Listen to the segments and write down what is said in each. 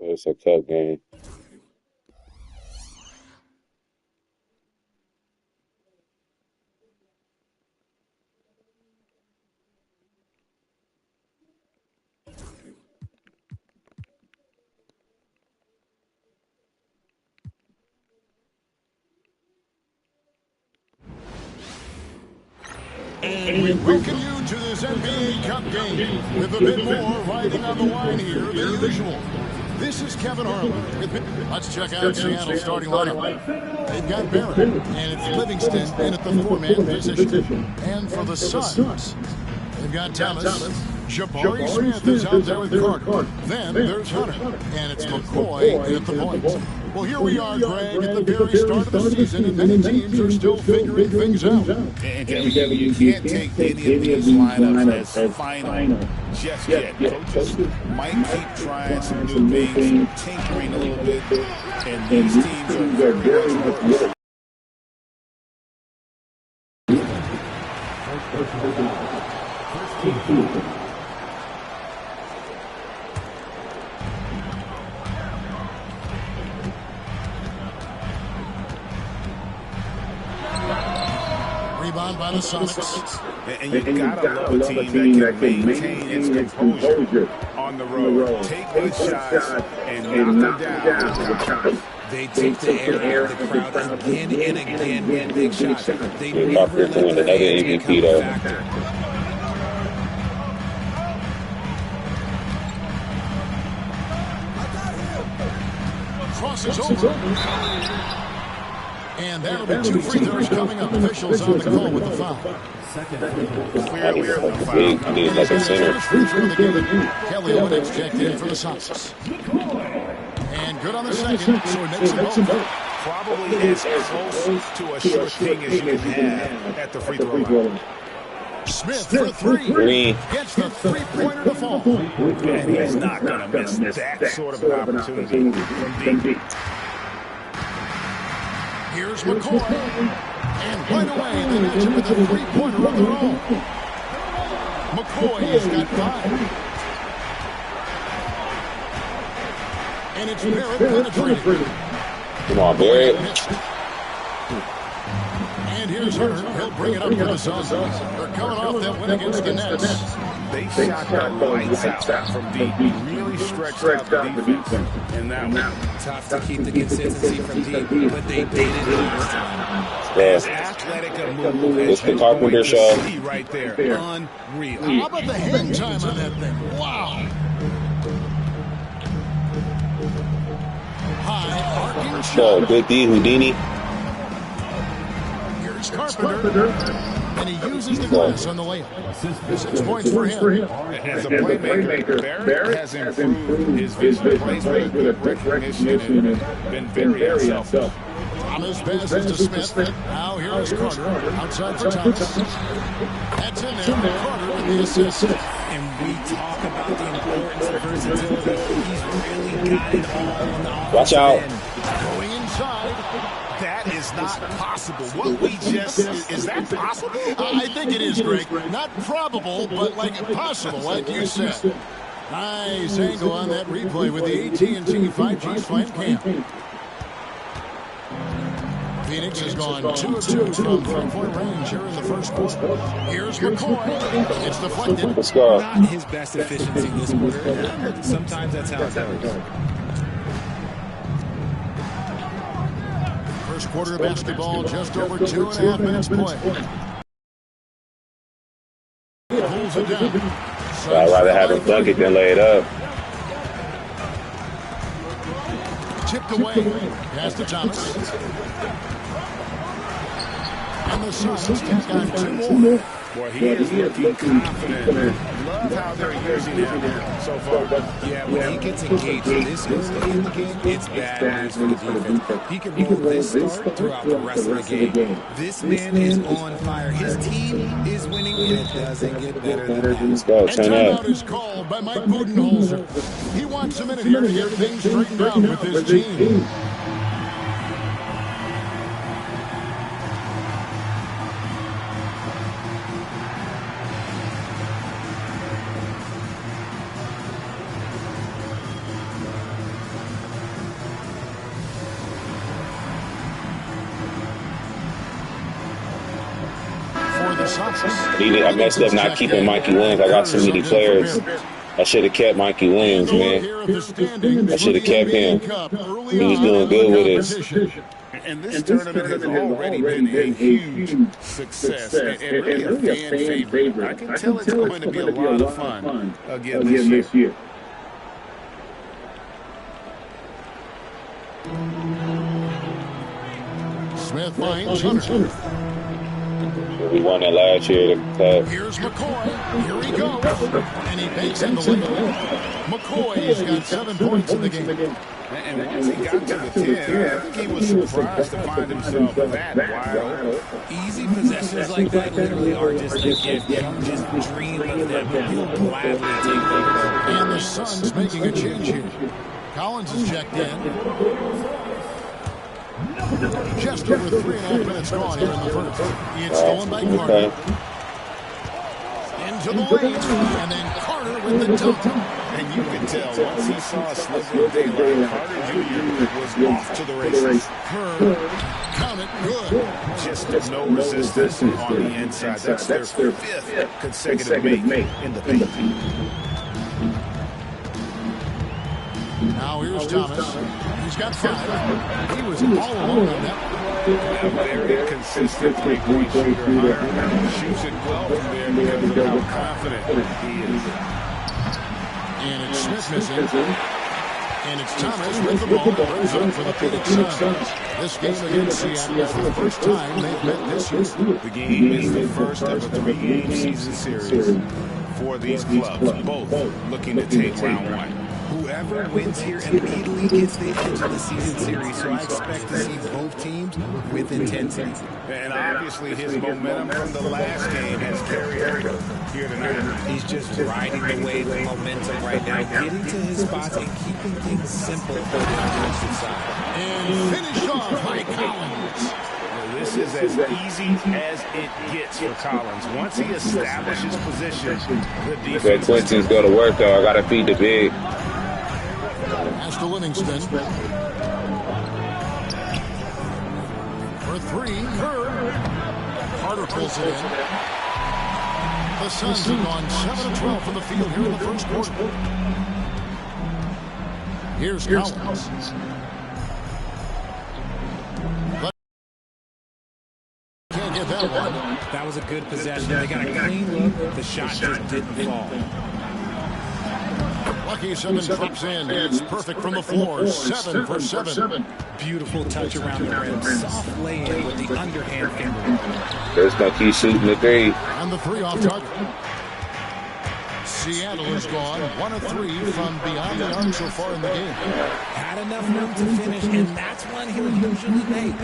It's a cup game. And we welcome you to this NBA Cup game with a bit more riding on the line here than usual. This is Kevin Harlan. Let's check out Seattle's starting lineup. They've got Barrett, and it's Livingston in at the four-man position. And for the Suns, they've got Thomas. Jabari Smith is out there with Carter. Then there's Hunter, and it's McCoy in at the point. Well, here we are, Greg, at the very start of the season, and many teams are still figuring things out. And Kevin, you can't take any of these lineups as final just yet. Coaches might keep trying some new things, tinkering a little bit, and these teams are very much Rebound by the SONICS. And you gotta love a team that can maintain its composure on the road. Take good shots and knock them down. They take the air out of the crowd again and again with big shots. They never let another MVP though. Crosses over. And that'll be 2 free throws coming up. Officials on the call with the foul. Clear foul. I need like a center. Kelly Olynyk checked in for the Suns. And good on the second, so it makes them both. Probably as close to a sure thing as you can have at the free throw line. Smith for three. Gets the three-pointer to fall. And he's not going to miss that sort of an opportunity from deep. Here's McCoy. And right away, they match him with a three-pointer of their own. McCoy has got 5. And it's Barrett penetrating. Come on, Barrett. And here's Hunter. He'll bring it up for the Suns. They're coming off that win against the Nets. They shot the lights out from deep. Really stretched out the defense. And now, tough to keep the consistency from deep, but they did it this time. as athletic a move It's as the Carpenter show. right there. Unreal. How about the hang time on that thing? Wow. High arcing shot. Oh, good D, Houdini. Here's Carpenter. And he uses the glass on the layup. 6 points for him. As a playmaker, Barrett has improved his visual placement with recognition and been very helpful. Thomas passes to Smith. Now here's Carter. Outside for Thomas. That's in there. Carter with the assist. And we talk about the importance of versatility. He's really got it all on the offensive Watch out. end. Going inside. That is not possible. What we just is that possible? I think it is, Greg. Not probable, but like possible, like you said. Nice angle on that replay with the AT&T 5G Slam Cam. Phoenix has gone 2 of 2 from three-point range here in the first quarter. Here's McCoy. It's deflected. Let's go. Not his best efficiency this quarter. Sometimes that's how it goes. First quarter of basketball, just over 2.5 minutes play. Pulls it down. I'd rather have him dunk it than lay it up. Tipped away. Pass to Thomas. And the Suns take on 2 more. Boy, he is looking confident. Love how they're using him so far. Yeah, when he gets engaged this early in the game, it's bad news for the defense. He can roll this start throughout the rest of the game. This man is on fire. His team is winning, and it doesn't get better than that. Let's go. And Turn timeout up. is called by Mike Budenholzer. He wants a minute here to get things straightened out with his team. I messed up not keeping Mikey Williams. I got so many players. I should have kept Mikey Williams, man. I should have kept him. He was doing good with us. And this tournament has already been a huge success and really a fan favorite. I can tell it's going to be a lot of fun again this year. Smith finds Hunter. We won that last year. Here's McCoy. Here he goes. And he banks in the window. McCoy's got 7 points in the game. And once he got to the 10, I think he was surprised to find himself that wide open. Easy possessions like that literally are just a gift. You don't just dream of them, but you'll gladly take them. And the Suns making a change here. Collins is checked in. Just over 3.5 minutes gone here in the first. It's stolen by Carter. Into the lane, and then Carter with the dunk. And you can tell once he saw a sliver of daylight, Carter Jr. was off to the races. Kerr, count it, good. Just no resistance on the inside. That's their 5th consecutive make in the paint. Now here's Thomas. He's got 5. He was all alone on that. A very consistent three-point shooter. Shoots it well from there because of how confident he is. And it's Smith missing. And it's Thomas with the ball. Brings up for the Phoenix Suns. This game against Seattle is the first time they've met this year. The game is the first of a 3-game season series for these clubs, both looking to take round 1. Whoever wins here immediately gets the edge of the season series, so I expect to see both teams with intensity. And obviously his momentum from the last game has carried over here tonight. He's just riding the wave of momentum right now, getting to his spots and keeping things simple for the offensive side. And finished off by Collins. This is as easy as it gets for Collins. Once he establishes position, the defense... That Quinton's go to work, though. I got to feed the big. Pass to Livingston. For 3, Kerr. Carter pulls it in. The Suns have gone 7 of 12 from the field here in the first quarter. Here's Collins. Can't get that one. That was a good possession. They got a clean look. The shot just didn't fall. Lucky Simmons drops in. It's perfect from the floor. 7 for 7. Beautiful touch around the rim. Soft lay-in with the underhand finger. There's no key shooting the 3. And the 3 off target. Seattle is gone 1 of 3 from beyond the arc so far in the game. Had enough room to finish, and that's one he'll usually make.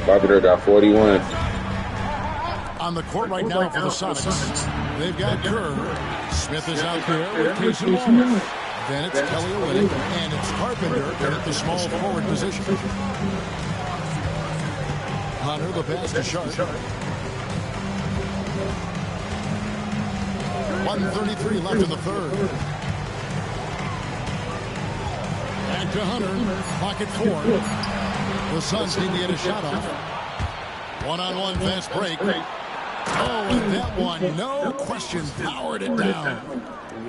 Carpenter got 41. On the court right now for the Sonics. They've got Kerr. Smith is out there with Casey Moore. Then it's Kelly Olynyk, and it's Carpenter at the small forward position. Hunter, the pass to Sharp. 1:33 left in the third. Back to Hunter. Pocket 4. The Suns need to get a shot off. One-on-one fast break. Oh, and that one, no question, powered it down.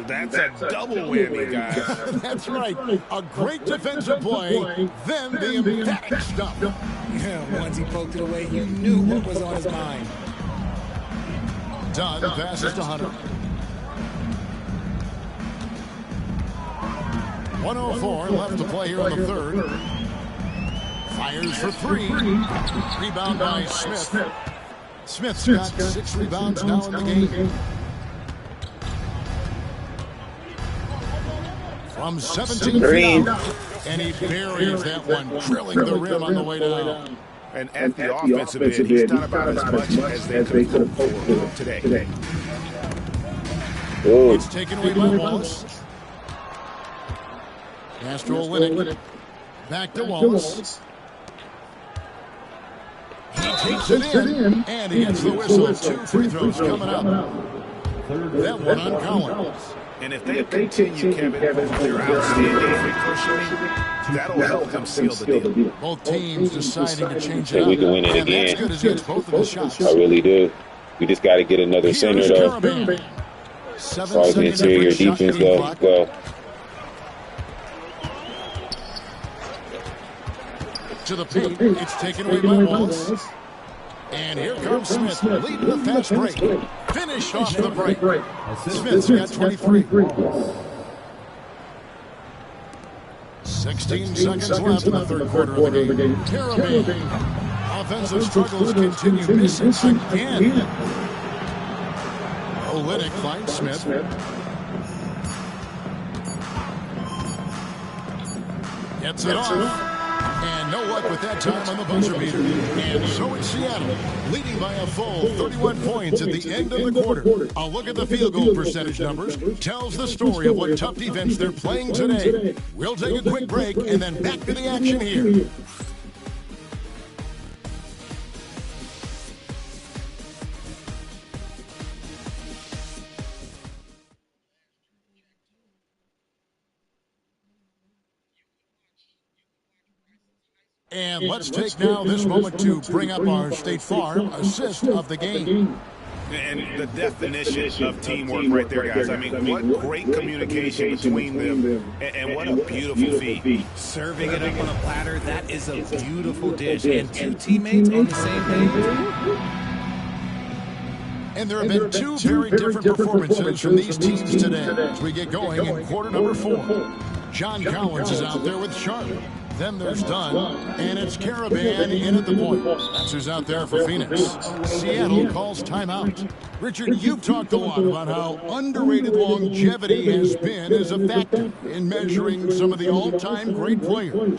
That's a double whammy, guys. That's right. A great defensive play, then the emphatic stuff. Yeah, once he poked it away, you knew what was on his mind. Dunn passes to Hunter. 1:04 left to play here in the third. Fires for 3. Rebound by Smith. Smith's got 6 rebounds now in the game. From 17 feet out, and he buries that one, drilling the rim on the way down. And at the offensive end, he's done about as much as they could hope for today. It's taken away by Wallace. Pass to Olynyk. Back to Wallace. He takes it in, and he gets the whistle. 2 free throws coming up. That one on Collins. And if they continue, Kevin, with their outstanding free throw shooting, that'll help them seal the deal. Both teams deciding to change it up. We can win it And again. that's good as he gets both of the shots. I really do. We just got to get another center, though. As far as the interior defense goes, go. To the paint, it's taken away by Waltz. And here comes Smith, leading the fast break. Finish off the break. Smith's got 23. 16 seconds left in the third quarter of the game. Carabin. Offensive struggles continue, missing again. Olynyk finds Smith. Gets it off. And no luck with that time on the buzzer beater. And so it's Seattle, leading by a full 31 points at the end of the quarter. A look at the field goal percentage numbers tells the story of what tough defense they're playing today. We'll take a quick break and then back to the action here. And let's take now this moment to bring up our State Farm assist of the game. And the definition of teamwork right there, guys. I mean, what great communication between them, and what a beautiful feat. Serving it up on a platter, that is a beautiful dish. And 2 teammates on the same page. And there have been 2 very different performances from these teams today as we get going in quarter number 4. John Collins is out there with Sharp. Then there's Dunn, and it's Carabin in at the point. That's who's out there for Phoenix. Seattle calls timeout. Richard, you've talked a lot about how underrated longevity has been as a factor in measuring some of the all-time great players. Well,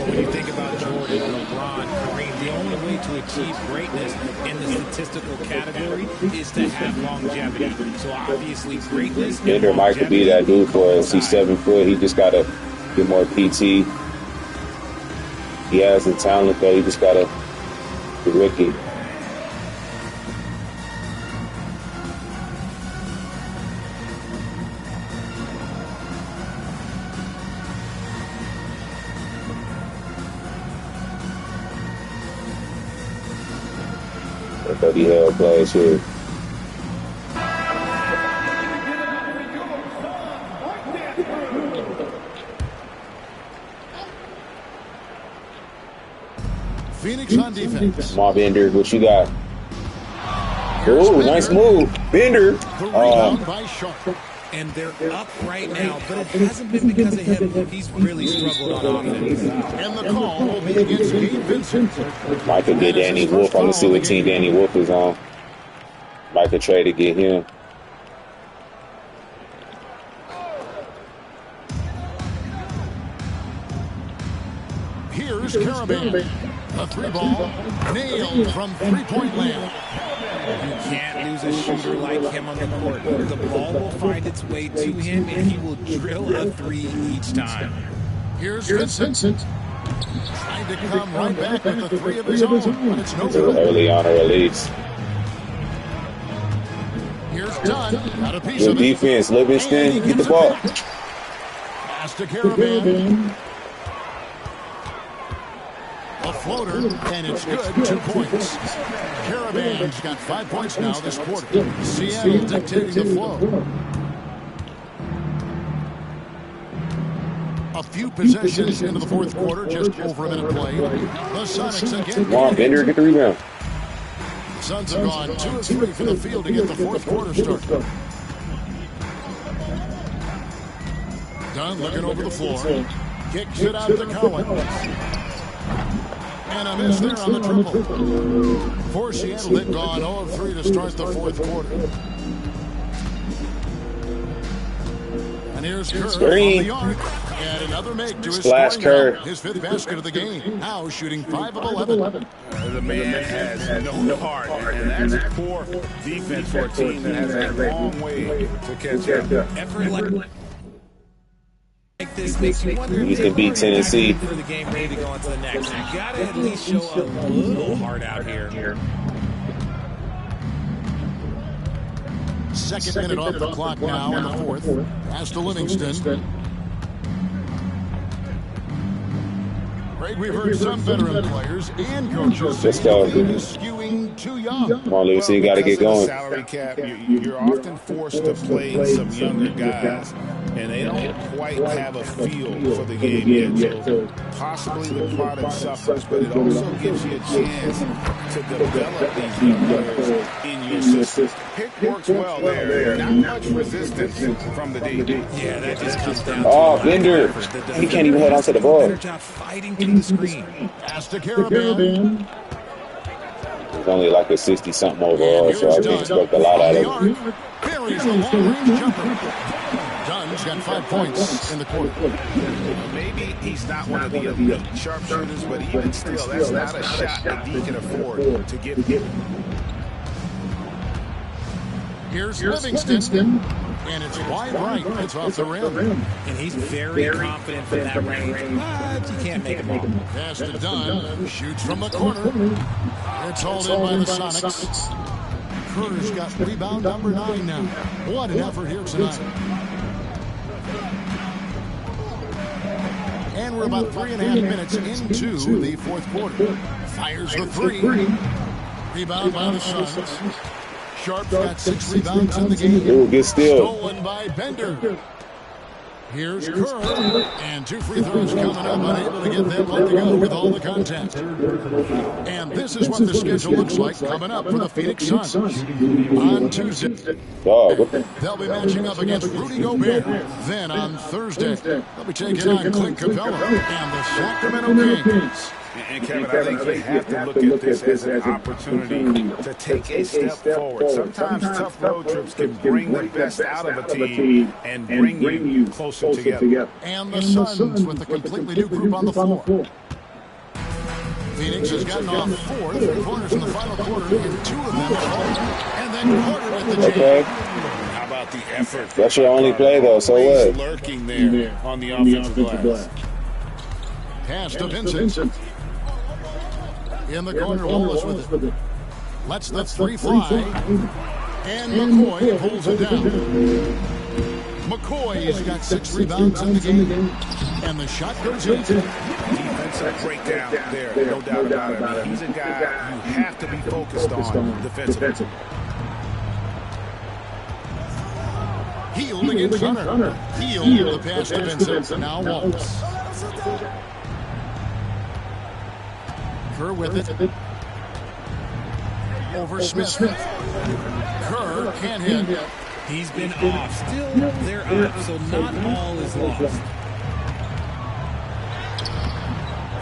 when you think about Jordan, LeBron, Kareem, the only way to achieve greatness in the statistical category is to have longevity. So obviously greatness. Bender might could be that dude for us. He's 7 foot. He just got to get more PT. He has the talent, though. He just got to be rookie. I thought he held plays here. Phoenix on defense. Come on, Bender, what you got? Ooh, nice move. Bender. The rebound by Sharp. And they're up right now, but it hasn't been because of him. He's really struggled on offense. And the call will be against Gabe Vincent. Might could get Danny Wolf. I'm going to see what team Danny Wolf is on. Might could trade to get him. Here's Carabin. A 3-ball nailed from three-point land. You can't lose a shooter like him on the court. The ball will find its way to him, and he will drill a 3 each time. Here's Vincent. Trying to come right back with the 3 of his own, but it's no good. Early on a release. Here's Dunn. Got a piece Good of it. defense. Livingston, get the ball. Pass to Carabin. A floater, and it's good. 2 points. Carabin's got 5 points now this quarter. Seattle dictating the flow. A few possessions into the fourth quarter, just over a minute play. The Sonics again. Come on, Bender, get the rebound. Suns have gone 2 of 3 for the field to get the fourth quarter started. Dunn looking over the floor. Kicks it out to Collins. And a miss there on the triple. For Seattle, they've gone 0 of 3 to start the fourth quarter. And here's Kerr on the arc. And another make to his Splash scoring Kerr. his 5th basket of the game. Now shooting 5 of 11. The man has no heart, and that's poor defense for a team that has a long way to catch up. Effort like This makes you wonder You can beat Tennessee. for the game ready to go on to the next. You got to at least show a little heart out here. Second minute off the clock now in the fourth. Pass to Livingston. Greg, we've heard some veteran players and coaches say the team is skewing too young. Come on, Livingston, you got to get going. Salary cap, you're often forced to play some younger guys, and they don't quite have a feel for the game yet. So possibly the product suffers, but it also gives you a chance to develop these young players in your system. Pick works well there. Not much resistance from the D. Yeah, that just comes down to Bender. He can't even hold on to the ball. better job fighting through the screen. Pass to Carabin. It's only like a 60-something overall, so I can expect a lot out of him. Buries the long-range jumper. Dunn's got 5 points in the quarter. Maybe he's not one of the elite sharpshooters, but even still, that's not a shot that he can afford to give. Here's Livingston. And it's wide right. It's off the rim. And he's very confident from that range, but you can't make him all. Pass to Dunn. Shoots from the corner. It's hauled in by the Sonics. Kerr's got rebound number 9 now. What an effort here tonight. And we're about 3.5 minutes into the fourth quarter. Fires the three. Rebound by the Suns. Sharp's got 6 rebounds in the game. Ooh, good steal. Stolen by Bender. Here's Kerr. And 2 free throws coming up. Unable to get them let to go with all the contact. And this is what the schedule looks like coming up for the Phoenix Suns. On Tuesday, they'll be matching up against Rudy Gobert. Then on Thursday, they'll be taking on Clint Capella and the Sacramento Kings. And Kevin, I think you have to look at this as an opportunity to take a step forward. Sometimes tough road trips can bring the best out of a team and bring you closer together. And the Suns with a completely new group on the floor. Phoenix has gotten off 4 3-pointers in the final quarter, and 2 of them at home. And then Carter at the jam. Okay. How about the effort? That's your only play, though, so what? Lurking there on the offensive glass. Pass to Vincent. In the corner, Wallace with it. Lets the 3 fly. And McCoy pulls it down. McCoy's got 6 rebounds in the game. And the shot goes in. Defensive breakdown there, no doubt about it. I mean, he's a guy you have to be focused on defensively. Healed against Hunter. Healed the pass to Vincent. Now Wallace. Kerr with it. Over Smith. Kerr can't hit. He's been off. Still, they're up, so not all is lost.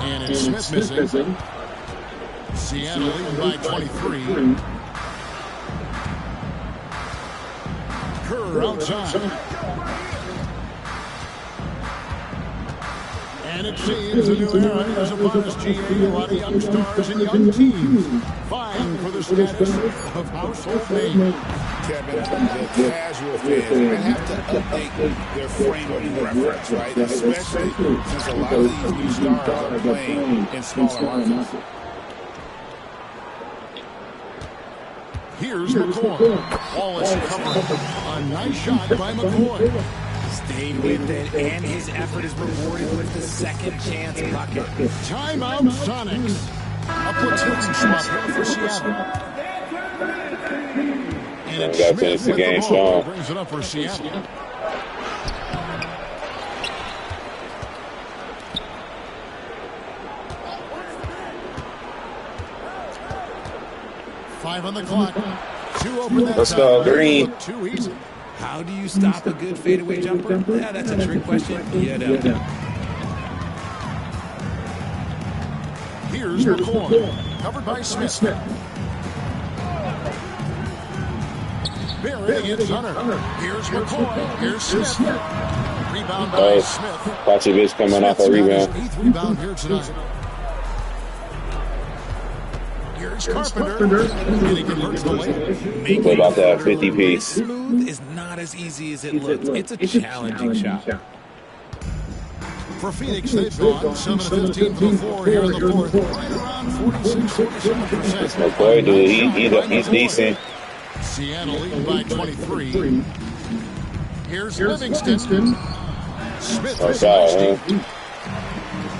And it's Smith missing. Seattle leading by 23. Kerr outside. And it seems a new era is upon us, GA. A lot of young stars and young teams vying for the status of household name. Kevin, the casual fans might have to update their frame of reference, right? Especially since a lot of these new stars are playing in smaller markets. Here's McCoy. Wallace covering. A nice shot by McCoy. Stayed with it, and his effort is rewarded with the second chance bucket. Timeout Sonics. A platoon swap here for Seattle. And it's Got to Smith finish the with game the ball. strong. Brings it up for Seattle. Five on the clock. 2 open that Let's time. go, Green. Too easy. How do you stop a good fadeaway jumper? Yeah, that's a trick question. You don't know. Here's McCoy. Covered by Smith. Barrett against Hunter. Here's McCoy. Here's Smith. Rebound by Smith. Pachovic coming off a rebound. 8th rebound here tonight. Here's Carpenter. And he converts the lane. What about that 50 piece? Smooth is not as easy as it looks. It's a challenging shot. For Phoenix, they've gone 7 of 15 from the floor here in the fourth. Right around 46-47%. McCoy, dude, he's decent. Seattle leading by 23. Here's Livingston. Smith is nasty.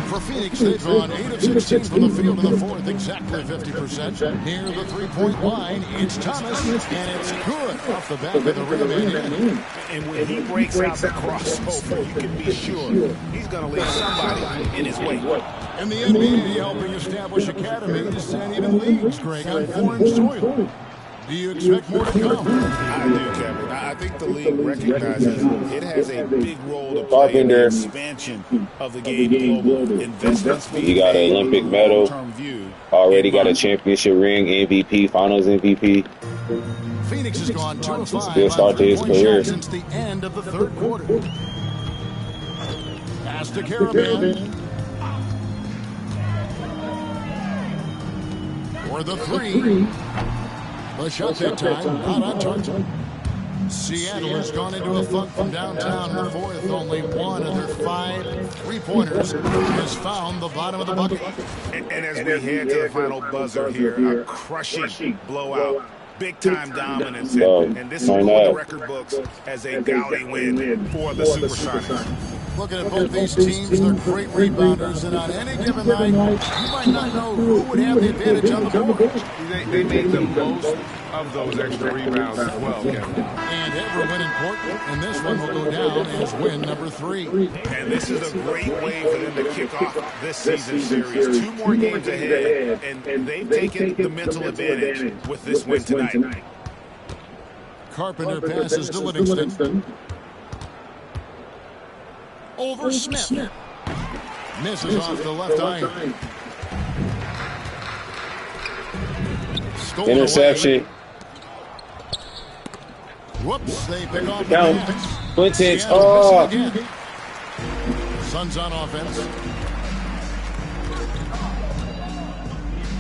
For Phoenix, they've gone 8 of 16 from the field in the fourth, exactly 50%. Near the three-point line, it's Thomas, and it's good off the back of the rim and in. And when he breaks out the crossover, you can be sure he's going to leave somebody in his way. In the NBA, helping establish academies and even leagues, Greg, on foreign soil. Do you expect more to come? I do, Kevin. I think the league recognizes it has a big role to play in the expansion of the game. Global investments. He got an Olympic medal. Already got a championship ring, MVP, Finals MVP. Phoenix has gone 2 of 5 Still start to his career since the end of the third quarter. Pass to Caravan. For the three. The shot that time, not on target. Seattle has gone into a funk from downtown in the fourth. Only one of their 5 three-pointers has found the bottom of the bucket. And as we head to the final buzzer here, a crushing blowout. Big-time dominance, and this will go in the record books as a gaudy win for the Supersonics. Looking at both these teams, they're great rebounders, and on any given night, you might not know who would have the advantage on the board. They made the most of those extra rebounds as well, Kevin. And every win important, and this one will go down as win number 3. And this is a great way for them to kick off this season series. 2 more games ahead, and they've taken the mental advantage with this win tonight. Carpenter passes to Livingston. Over Smith. Misses off the left iron. Interception. Whoops, they pick off the Count. pass. Quintet. Suns on offense.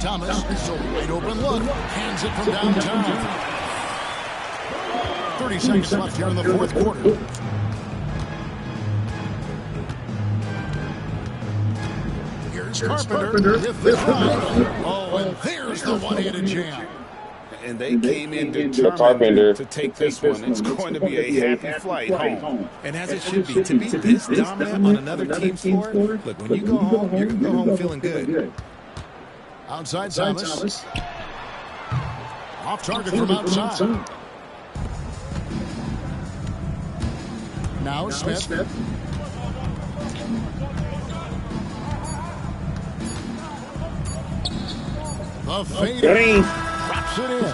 Thomas, it's a wide open look. Hands it from downtown. 30 seconds left here in the fourth quarter. Here's Carpenter with the drive. Oh, and there's the one-handed jam. And they came in determined to take this one. It's going to be a happy flight home. And as it should be, to be this dominant on another team's floor, look, when you go home, you're going to go home feeling good. Outside Thomas. Off target from outside. Now Smith. The fade drops it in.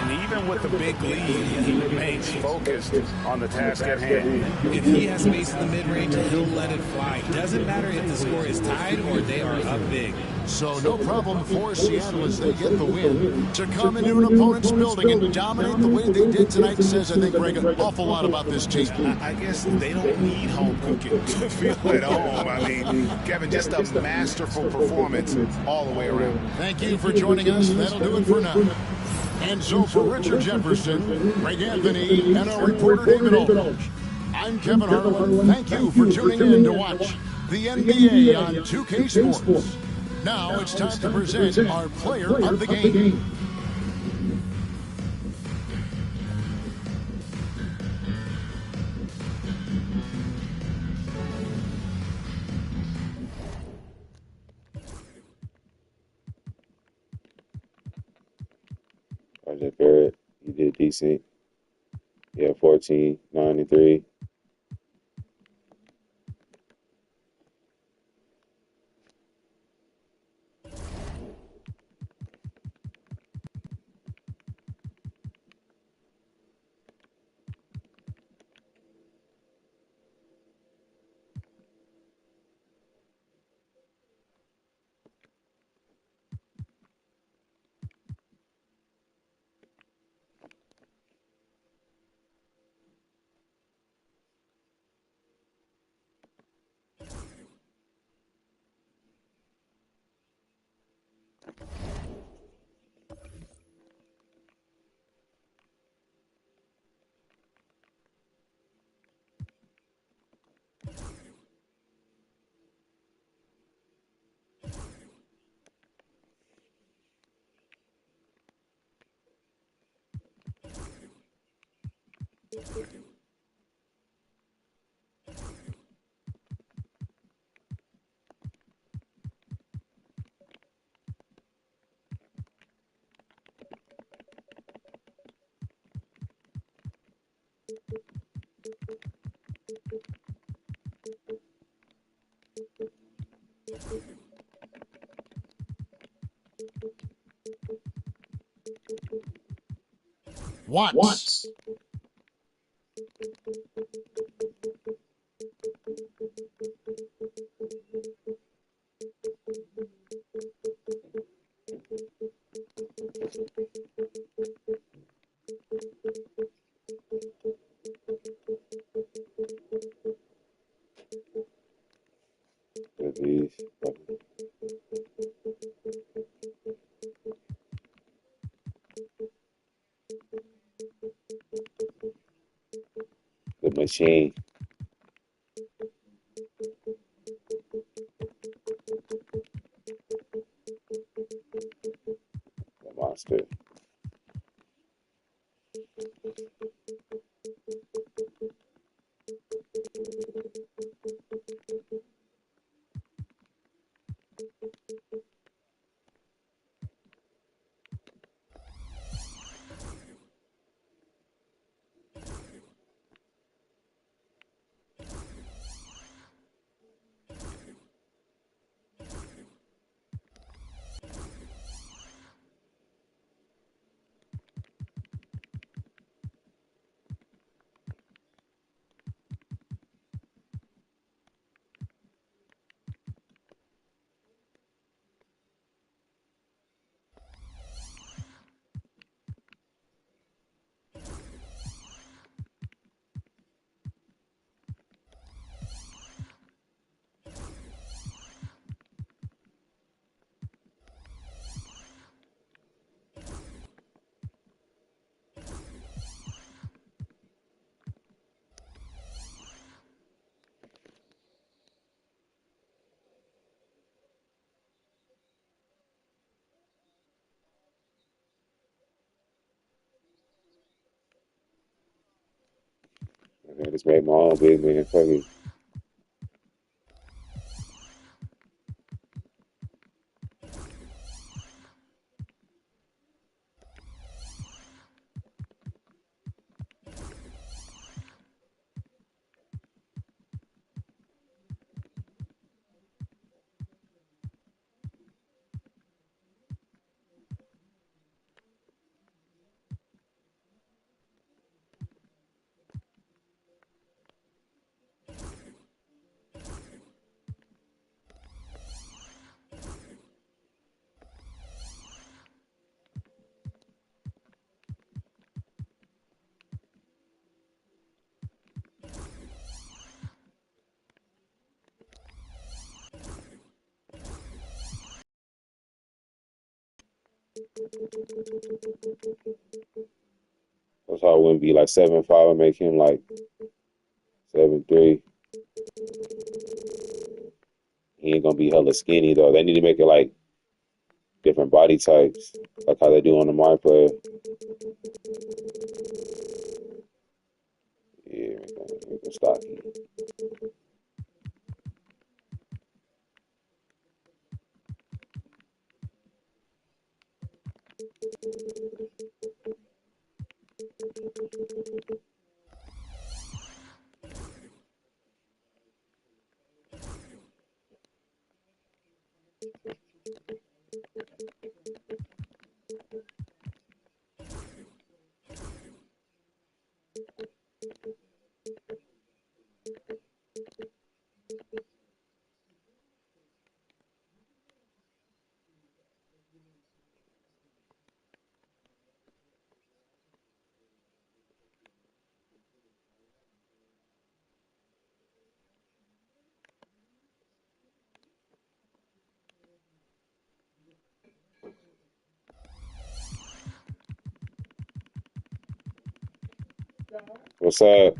And even with the big lead, he remains focused on the task at hand. If he has space in the mid-range, he'll let it fly. Doesn't matter if the score is tied or they are up big. So no problem for Seattle as they get the win. To come into an opponent's building and dominate the way they did tonight says, I think, Greg, an awful lot about this team. I guess they don't need home cooking to feel at home. I mean, Kevin, just a masterful performance all the way around. Thank you for joining us. That'll do it for now. And so for Richard Jefferson, Greg Anthony, and our reporter David Aldridge, I'm Kevin Harlan. Thank you for tuning in to watch the NBA on 2K Sports. Now it's time to present our player of the game. Project Barrett, he did decent. Yeah, 14, 9, and 3. Watts. The machine. The monster. I just made my own big man. Fuck it. That's how it wouldn't be like 7'5" and make him like 7'3". He ain't gonna be hella skinny though. They need to make it like different body types, like how they do on the My Player. Yeah, make him stocky. What's up?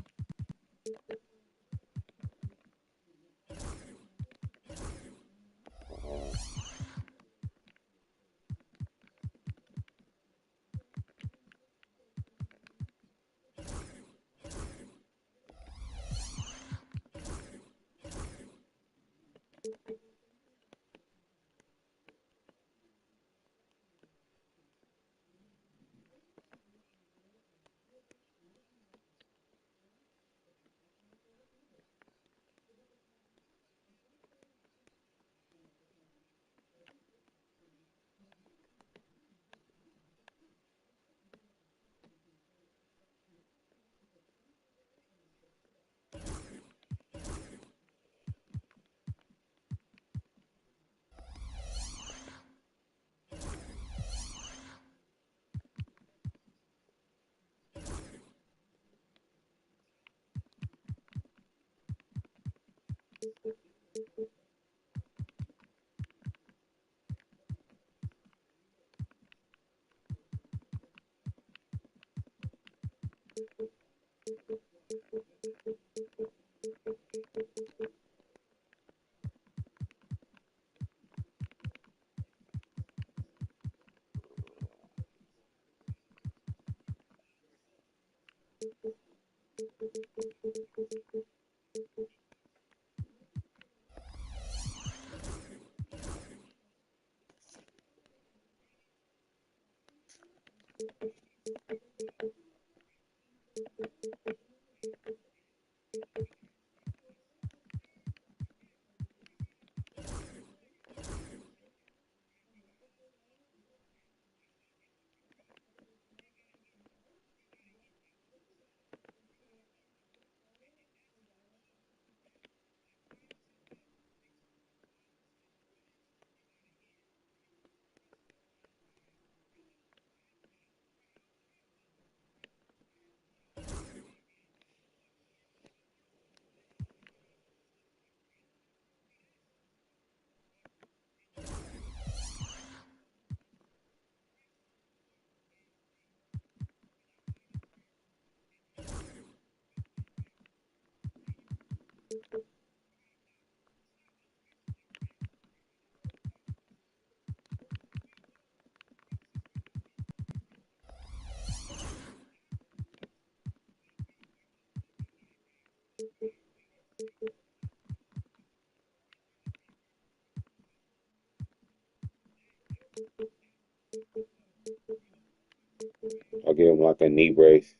I'll give him like a knee brace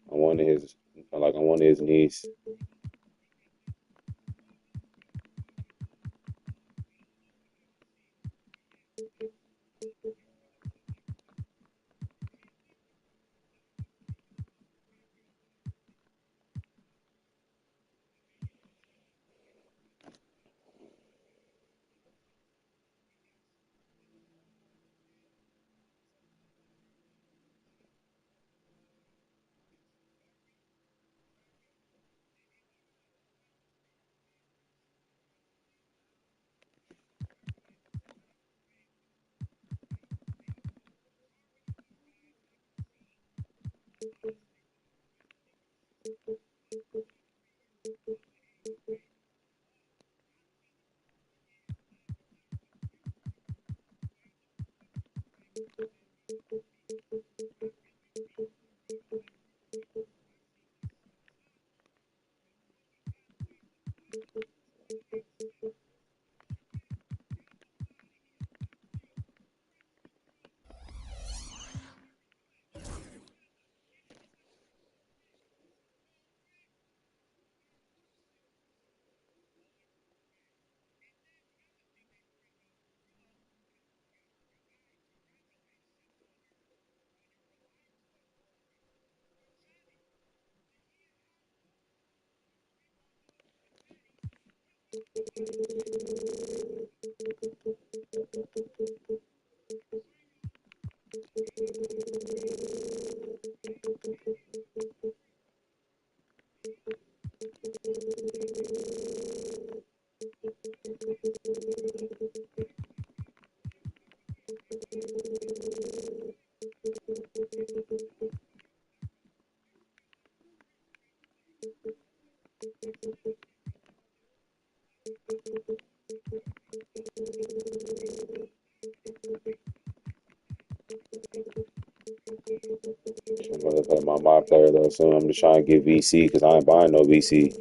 on one of his knees. I'm gonna play my player though soon. I'm just trying to get VC because I ain't buying no VC.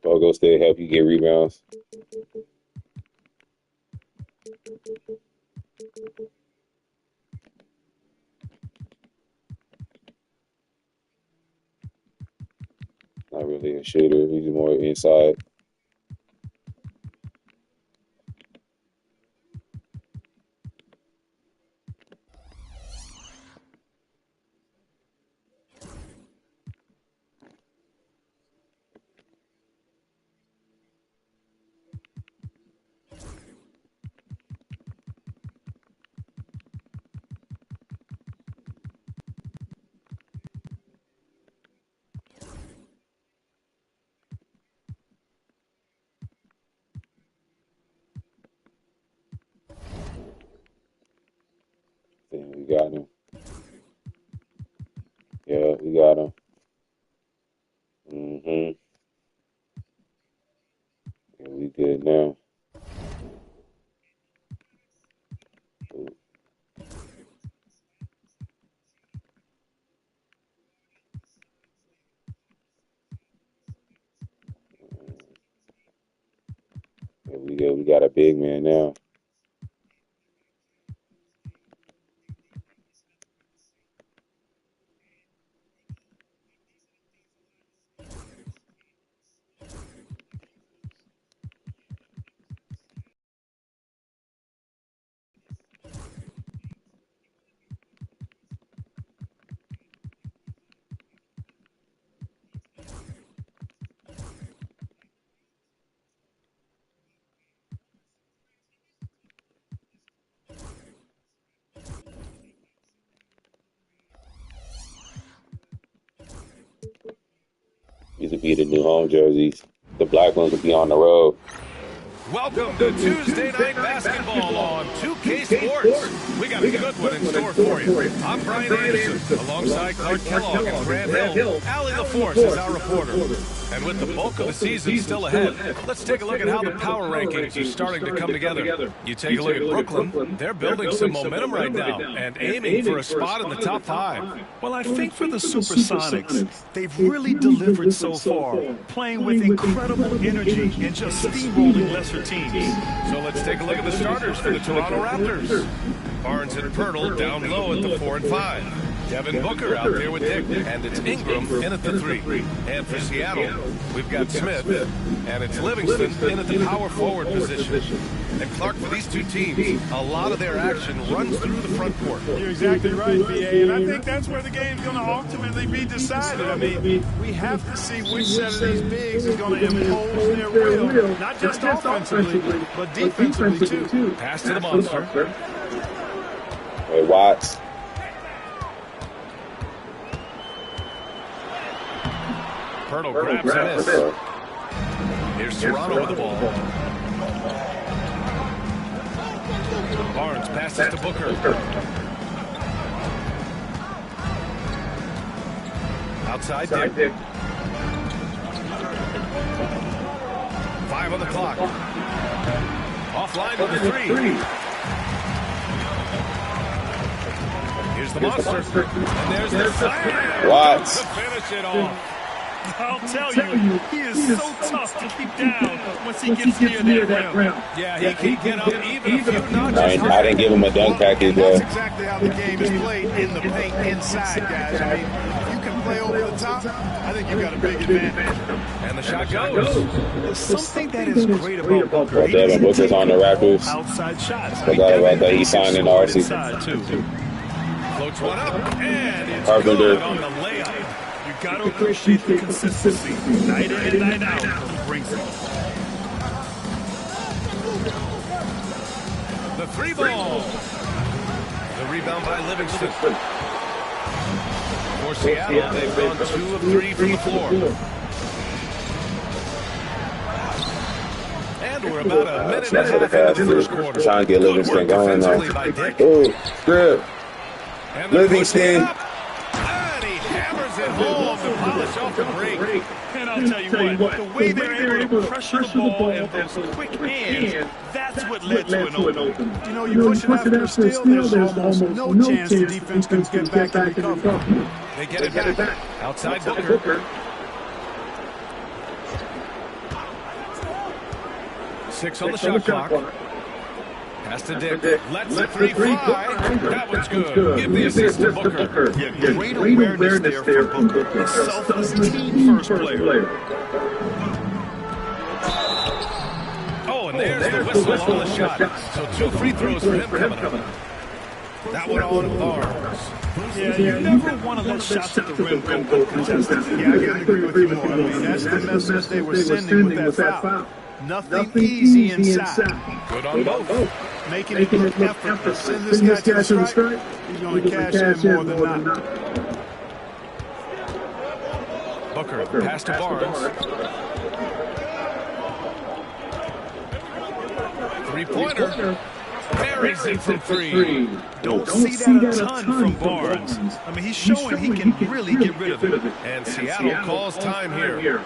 Bogo still help you get rebounds. Not really a shooter. He's more inside. Damn, we got him. Yeah, we got him. Mm-hmm. Yeah, we good now. Ooh. Yeah, we good. We got a big man now. These would be the new home jerseys. The black ones would be on the road. Welcome to Tuesday Night Basketball on 2K Sports. We got a good one in store for you. I'm Brian Anderson, alongside Clark Kellogg and Grant Hill. Allie LaForce is our reporter. And with the bulk of the season still ahead, let's take a look at how the power rankings are starting to come together. You take a look at Brooklyn, they're building some momentum right now and aiming for a spot in the top 5. Well, I think for the SuperSonics, they've really delivered so far, playing with incredible energy and just steamrolling lesser teams. So let's take a look at the starters for the Toronto Raptors. Barnes and Pirtle down low at the 4 and 5. Devin Booker out there with Dick, and it's Ingram in at the 3. And for Seattle, we've got Smith, and it's Livingston in at the power forward position. And Clark, for these two teams, a lot of their action runs through the front court. You're exactly right, BA, and I think that's where the game's going to ultimately be decided. I mean, we have to see which set of these bigs is going to impose their will, not just offensively, but defensively too. Pass to the monster. Hey, Watts. Pirtle grabs and miss. Here's Toronto with the ball. Barnes passes to Booker. Outside Dick. 5 on the clock. Offline with the 3. Here's the monster. And there's the slam. Watts. To finish it off. I'll tell you, he is so tough to keep down once he gets near that rim. Yeah, he can get up even a few notches. I didn't give him a dunk package, though. That's exactly how the game is played, in the paint inside, guys. I mean, if you can play over the top, I think you got a big advantage. And the shot goes. Something that is great about Booker. Devin Booker's on the Raptors. Outside shots. Forgot about that. He signed in RC. Floats one up, and it's Carpenter. good on the layup. You got to appreciate the consistency, night in and night out, he brings it. The 3 ball. The rebound by Livingston. For Seattle, they've gone 2 of 3 from the floor. And we're about a minute and a half into the first quarter. Trying to get Livingston going now. Defensively by Dick. Oh, good. Livingston. And he hammers it home to polish off the break. And I'll tell you what, the way they're able to pressure the ball and those quick hands, that's what led to an open. You know, you push it after a steal, there's almost no chance the defense can get back and recover. They get it back. Outside Booker. 6 on the shot clock. Pass to Dick. Let's the three fly. That one's good. Give the assist to Booker. Yeah, great awareness there from Booker. Selfless team-first player. Oh, and there's the whistle on the shot. So 2 free throws for him coming up. That one on Barnes. Yeah, you never want to let shots at the rim go uncontested. Yeah, I can agree with you more. I mean, that's the message they were sending with that foul. Nothing easy inside. Good on both. Making it an effort to send this guy to the strike. He's going to cash in more than not. Booker, pass to Barnes. 3-pointer. Buries it from 3. Don't see that a ton from Barnes. I mean, he's showing he can really get rid of it. And Seattle calls time here.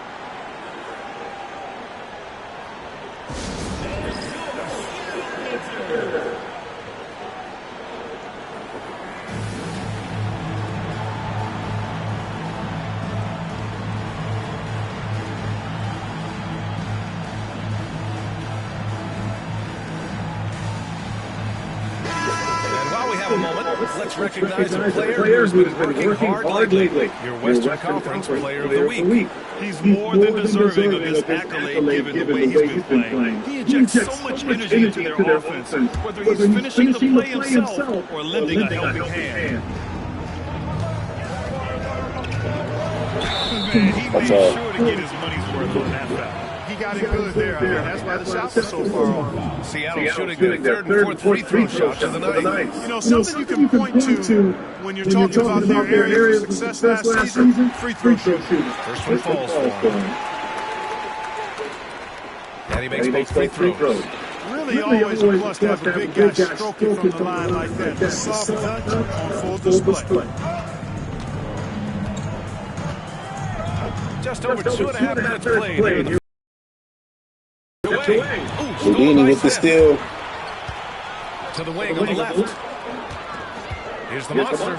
Let's recognize a player who's been working hard lately. Your Western Conference Player of the Week. He's more than deserving of this accolade given the way he's been playing. He injects so much energy into their offense, whether he's finishing the play himself or lending a helping hand. Man, he made sure to get his money's worth on that foul. He got it good there. I mean, that's why the shots are so far off. Seattle shooting their 3rd and 4th free throw shots of the night. You know, something you can point to when you're talking about their areas of success last season, free throw shooters. First one falls for him. And he makes both free throws. Really always a plus to have a big guy stroking from the line like that. The soft touch on full display. Just over 2.5 minutes played. Houdini with the steal. To the wing on the left. Here's the monster.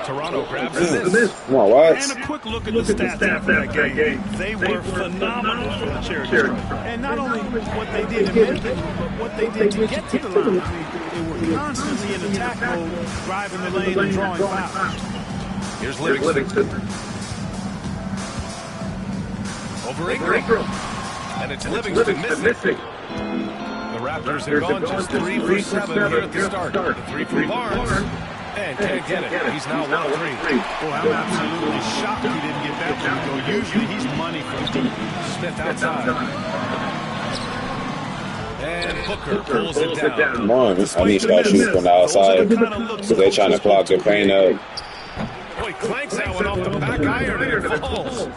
Toronto grabs the miss. Come on, Watts. And a quick look at the stats after that game. They were phenomenal for the charity stripe. And not only what they did to make it, but what they did to get to the line. They were constantly in attack mode, driving the lane and drawing fouls. Here's Livingston. Over Ingram. And it's Livingston missing. The Raptors have gone just 3 for 7 here at the start. The 3 for Barnes. And can't get it. He's now 1 of 3. Well, I'm absolutely shocked he didn't get that one, though. Usually he's money from deep. Smith outside. And Booker pulls it down. Come on, I need to shoot from the outside because they're trying to clog their paint up. Boy, clanks that one off the back iron and it falls.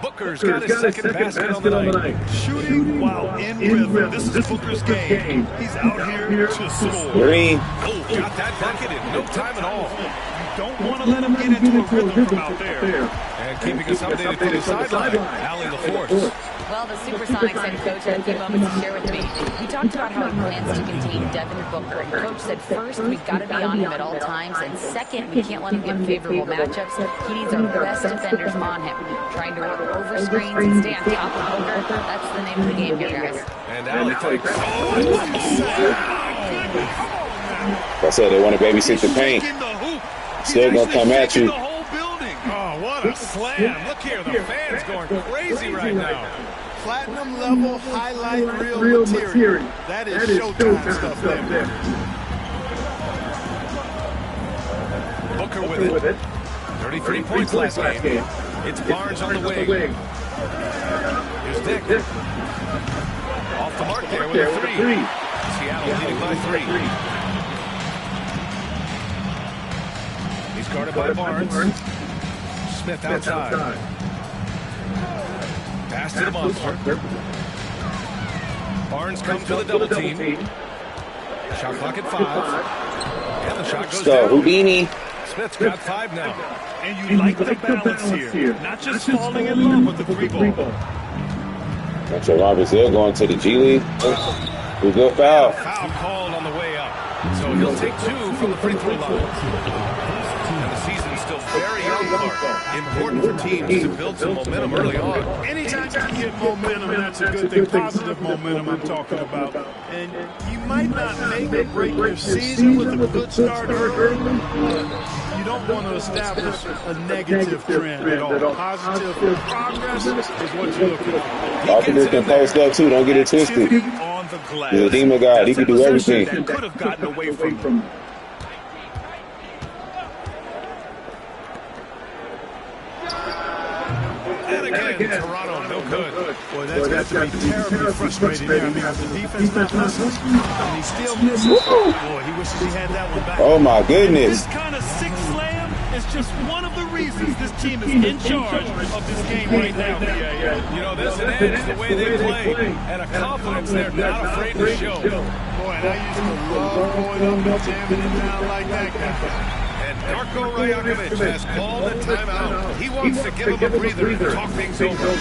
Booker's got his second basket on the night. Shooting while in rhythm. This is Booker's game. He's out here to score. Green. Oh, got that bucket in no time at all. You don't want to let him get into a rhythm from out there. And keeping us updated from the sideline, Allie LaForce. Well, the Supersonics head coach had a few moments to share with me. He talked about how he plans to contain Devin Booker. And coach said, first, we've got to be on him at all times. And second, we can't let him get favorable matchups. He needs our best defenders on him. Trying to work over screens and stay on top of Booker. That's the name of the game here, guys. And Allie takes. I said they want to babysit the paint. Still going to come at you. Oh, what a slam. Look here, the fans going crazy right now. Platinum level highlight reel material. That is showtime stuff there. Booker with it. 33 points last game. It's Barnes on the wing. Here's Dick. Off the mark there with a 3. Seattle leading by 3. He's guarded by Barnes. Smith outside. Pass to the monster. Barnes comes to the double team. Shot clock at 5. And the shot Let's goes go, down. Houdini. Smith's got 5 now. And you like the balance here. Not just falling in love with the 3-ball. Metro Roberts there going to the G League. Good foul. Foul called on the way up. So he'll take 2 from the free throw line. And the season's still very young, Clark. Important for teams to build some momentum early on. Anytime you can get momentum, that's a good thing. Positive momentum I'm talking about. And you might not make or break your season with a good start early, but you don't want to establish a negative trend at all. Positive progress is what you're looking for. Offense can post up too. Don't get it twisted. Activity on the glass. He's a demon guy. He can do everything. That could have gotten away from him. And again, Toronto, no good. Boy, that's got to be terribly frustrating there. I mean, the defense not listening, and he still misses. Boy, he wishes he had that one back. Oh my goodness. This kind of sick slam is just one of the reasons this team is in charge of this game right now. You know, there's an edge the way they play, and a confidence they're not afraid to show. Boy, and I used to love going up and jamming it down like that guy. And Darko Rajakovic has called a timeout. He wants to give him a breather and talk things over.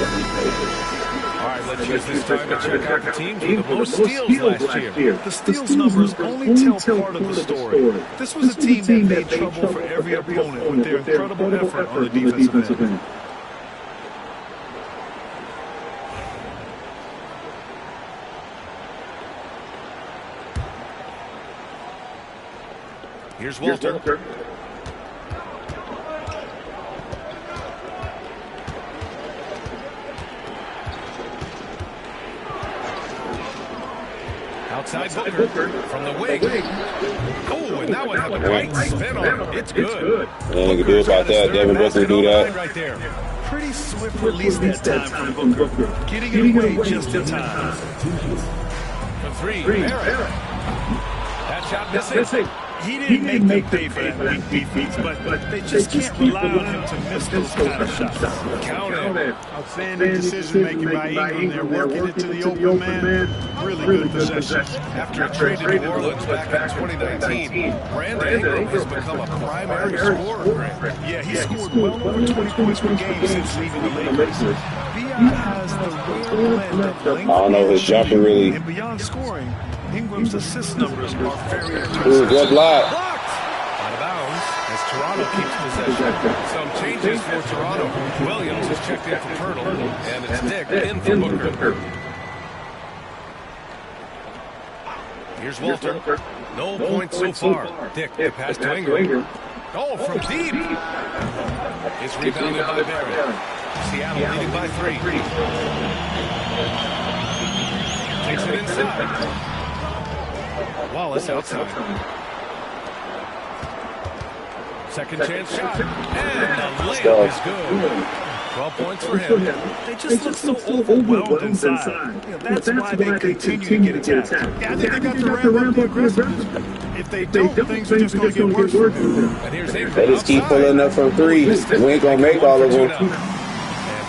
All right, let's use this time to check out the teams with the most steals last year. The steals numbers only tell part of the story. This was a team that made trouble for every opponent with their incredible effort on the defensive end. Here's Walter. Outside Booker from the wing. Oh, and that one had the right spin on it. It's good. Nothing you can do about that. Devin Booker do that. Right there. Pretty swift release that time from Booker. Getting it away just in time. For 3, Barrett. That shot missing. He didn't make them pay for that weak defense, but they just can't rely on him to miss those kind of shots. Count it. Outstanding decision-making by Ingram. They're working it to the open man. Really good possession. After a trade to New Orleans back in 2019, Brandon Ingram has become a primary scorer. Yeah, he scored well over 20 points per game since leaving the Lakers. B.I. has the real blend of length I don't know his jumper really. and beyond scoring, Ingram's assist numbers are very Ooh, impressive. good block. Out of bounds as Toronto keeps possession. Some changes for Toronto. Williams has checked in for Pirtle, and it's Dick in for Booker. Here's Walter. No points so far. Dick, the pass to Ingram. Oh, from deep. It's rebounded by Barrett. Seattle leading by 3. Takes it inside. Wallace outside. Second chance shot. And the layup is good. 12 points for him. They just look so overwhelmed inside. That's why they continue to get attacked. Yeah, I think they got to ramp up the aggressiveness. If they don't, things are just going to get worse for them. And here's Ingram. They just keep pulling up from 3. We ain't gonna make all of them. And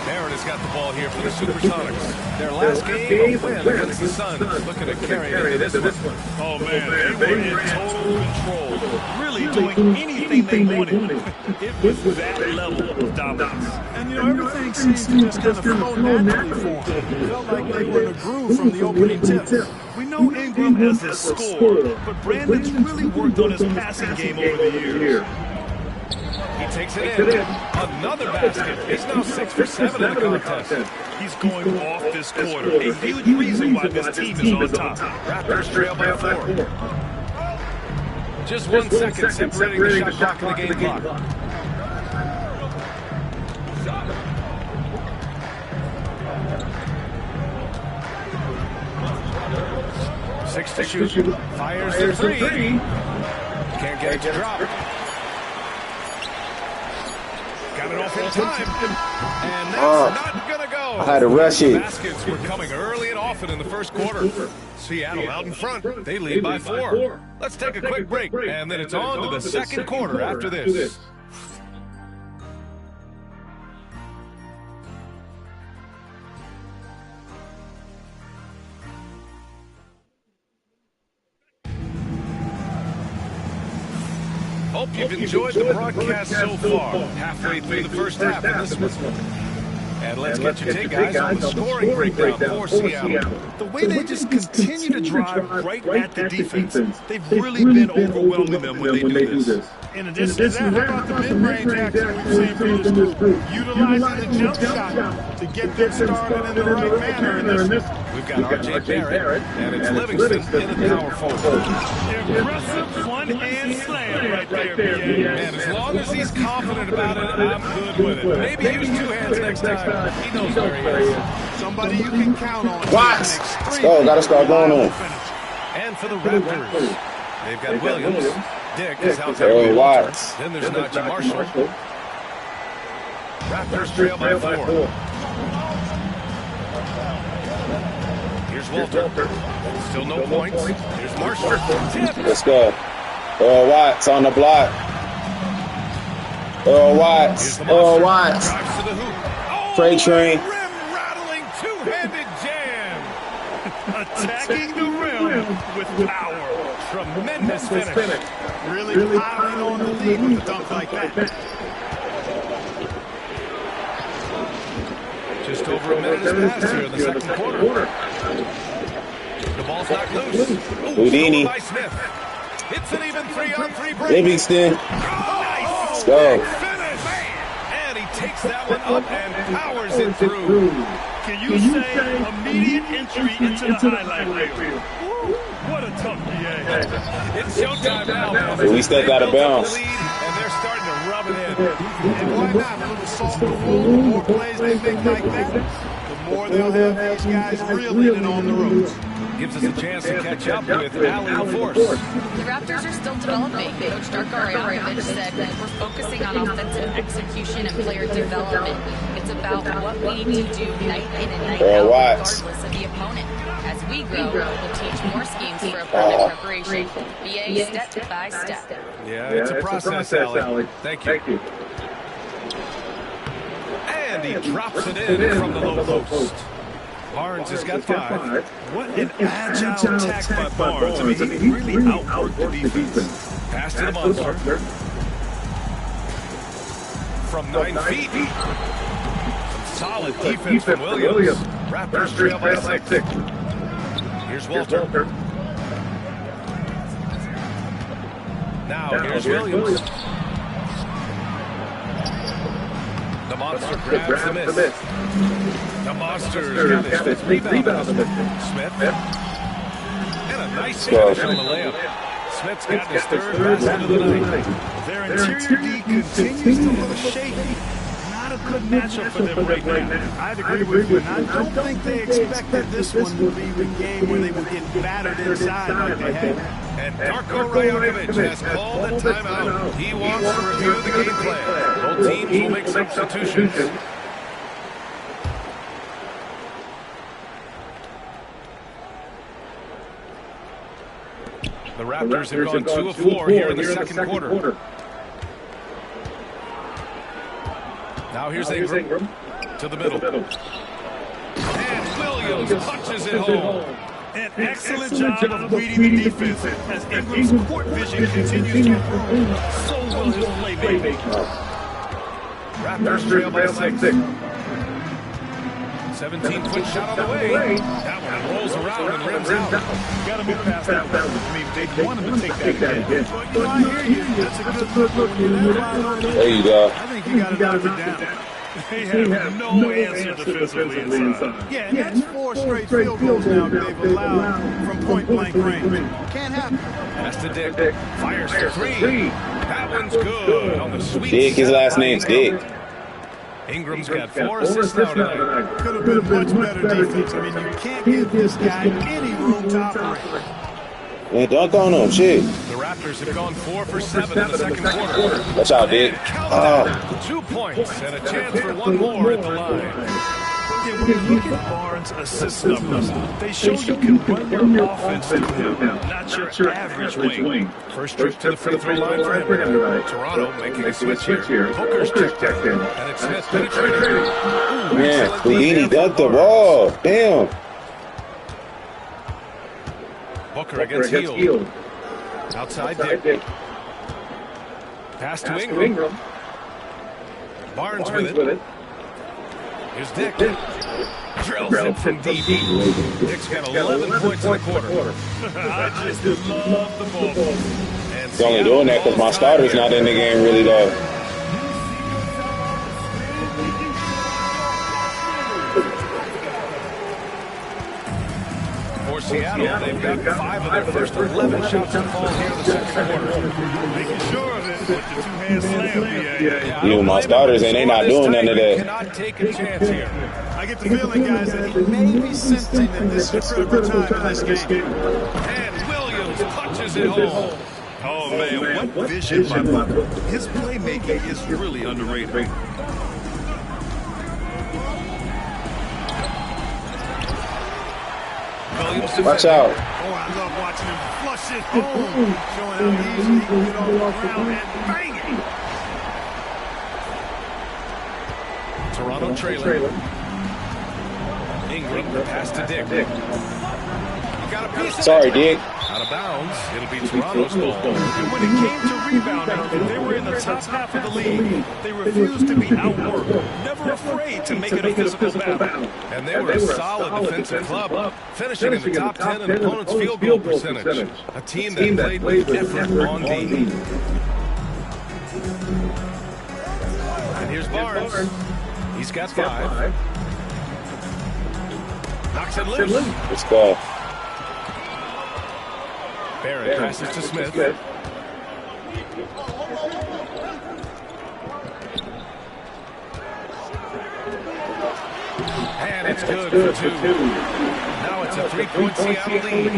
Barrett has got the ball here for the Supersonics. Their last game, a win against the Suns. Looking to carry it into this one. Oh, man, they were in total control. Really doing anything they wanted. It was that level of dominance. And, you know, everything seems to just kind of flow naturally for them. It felt like they were in a groove from the opening tip. We know Ingram as a scorer, but Brandon's really worked on his passing game over the years. He takes it in. Another basket. He's now 6 for 7 in the contest. He's going off this quarter. A huge reason why this team is on top. Raptors trail by 4. Just 1 second separating the shot clock and the game clock. Six to shoot. Fires the 3. Can't get it to drop. Got it off in time. And that's not going to go. I had to rush it. Baskets were coming early and often in the first quarter. Seattle out in front. They lead by 4. Let's take a quick break, and then it's on to the second quarter after this. Hope you've enjoyed the broadcast so far. Halfway through the first half of this one. And let's get your take, guys, on the scoring breakdown for Seattle. The way they just continue to drive right at the defense, they've really been overwhelming them when they do this. In addition to that, how about the mid-range action we've seen from this group? Utilizing the jump shot to get them started in the right manner in this. We've got R.J. Barrett, and it's Livingston in the power forward. Impressive one-hand slam right there, B.A. And as long as he's confident about it, I'm good with it. Maybe use two hands next time. He knows where he is. Somebody you can count on. Watts. Let's go. Got to start going on. And for the Raptors, they've got Williams. Dick is out there. Earl Watts. Then there's Najee Marshall. Raptors trail by 4. Here's Walter. Still no points. Here's Marshall. Let's go. Earl Watts on the block. Earl Watts. Earl Watts. Drives to the hoop. Oh, Freight train. Rim-rattling two-handed jam. Attacking the rim with power. Tremendous finish. Really piling on the lead with a dunk like that. Just over a minute has passed here in the second quarter. The ball's knocked loose. Houdini. By Smith. It's an even 3-on-3 break. Livingston. Nice. Let's go. Finish. And he takes that one up and powers it through. Can you say immediate entry into the highlight reel? What a tough BA. It's showtime now. But we still got to bounce. And they're starting to rub it in. And why not? A little salt in the wound. The more plays they make like that, the more they'll have these guys reeling on the ropes. Gives us a chance to catch up with Allen Force. The Raptors are still developing. Coach Darko Rajakovic said we're focusing on offensive execution and player development. It's about what we need to do night in and night out, regardless of the opponent. As we grow, we'll teach more schemes for opponent preparation. BA step by step. Yeah, it's a process, Allie. Thank you. And he drops it in from the low post. Barnes has got 5. What an agile attack by Barnes. I mean, he really outworked the defense. Pass to the monster. From 9 feet. Some solid defense from Williams. Raptors trail by 6. Here's Walter. Now here's Williams. The monster grabs the miss. The monster's got his 5th rebound on the Smith. And a nice finish on the layup. Smith's got his 3rd basket of the night. Their interior D continues to look shaky. Not a good matchup for them right now. I'd agree with you, and I don't think they expected this one to be the game where they would get battered inside like they had. And Darko Rajakovic has called a timeout. He wants to review the game plan. Both teams will make substitutions. The Raptors have gone 2 of 4 here in the second quarter. Now here's Ingram to the middle. And Williams punches it home. An excellent job of reading the defense as Ingram's court vision continues to improve. So will his playmaking. Raptors trail by 6. 17-foot shot on the way. That one rolls around and rims out. Got to move past that one. I mean, they want him to take that again. But, you know, I hear you. That's a good look. There you go. I think you got to knock it down. They have no answer defensively inside. Yeah, and that's 4 straight field goals now they've allowed from point-blank range. Can't happen. Pass to Dick. Fires to 3. That one's good on the sweet. Dick, his last name's Dick. Ingram's got 4 assists now tonight. Could have been much better defense. I mean, you can't give this guy any room to operate. Man, dunk on him, shit. The Raptors have gone 4 for 7 in the second quarter. Watch out, Dick. Oh. 2 points and a chance for 1 more at the line. When you look at Barnes' assist numbers, they show you can run your offense to him, not your average wing. First trip to the free throw line for him. Toronto making a switch here. Poker's checked in. And it's Smith penetrating. Man, Houdini dunked the ball. Damn. Booker against Hield. Outside Dick. Pass to Ingram. Barnes with it. Here's Dick. Drills it from deep. Dick's got 11 points in the quarter. I just love the ball. He's only doing that because my starter's not in the game really, though. For Seattle, they've got 5 of their first 11 shots to fall here in the second quarter. Making sure of it with the two-hand slam. Even my starters, and they not doing none of that. Cannot take a chance here. I get the feeling, guys, that he may be sensing that this is a critical time in this game. And Williams punches it home. Oh, man, what vision by Booker. His playmaking is really underrated. Watch out. Oh, I love watching him flush it home, showing how easy he can get off the ground and bang it. Toronto trailer. Ingram, the pass to Dick. Got a piece of Sorry, Dick. Out of bounds. It'll be Toronto's ball. And when it came to rebounding, they were in the top half of the league. They refused to be outworked, never afraid to make it a physical battle. And they were a solid defensive club, finishing in the top 10 in opponents' field goal percentage. A team that played with effort on D. And here's Barnes. He's got 5. Knocks it loose. Let's go. Barrett passes to Smith. And it's good for 2. Now it's a 3-point Seattle lead.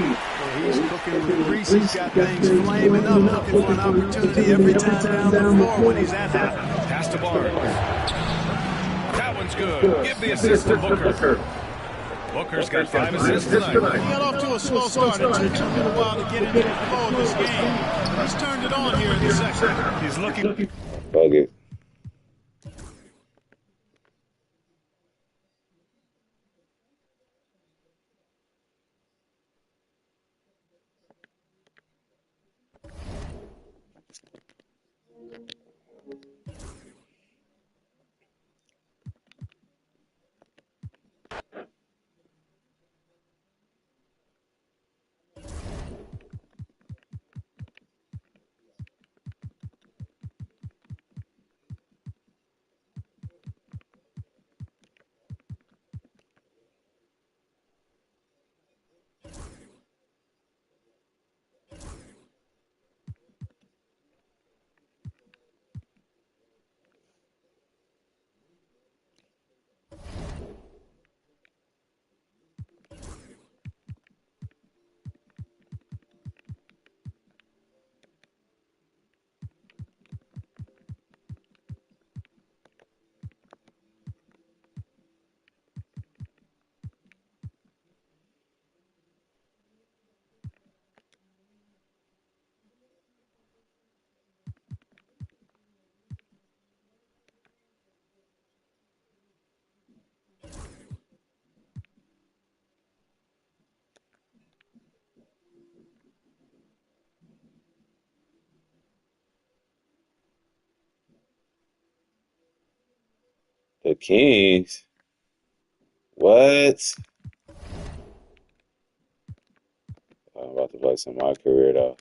He's cooking with grease. He's got things flaming up, looking for an opportunity every time down the floor when he's at half. Pass to Barnes. That one's good. Give the assist to Booker. Booker's got 5 assists tonight. He got off to a slow start. It took him a little while to get into the flow of this game. He's turned it on here in the second. He's looking. Bug it. The Kings? What? I'm about to play some of my career, though.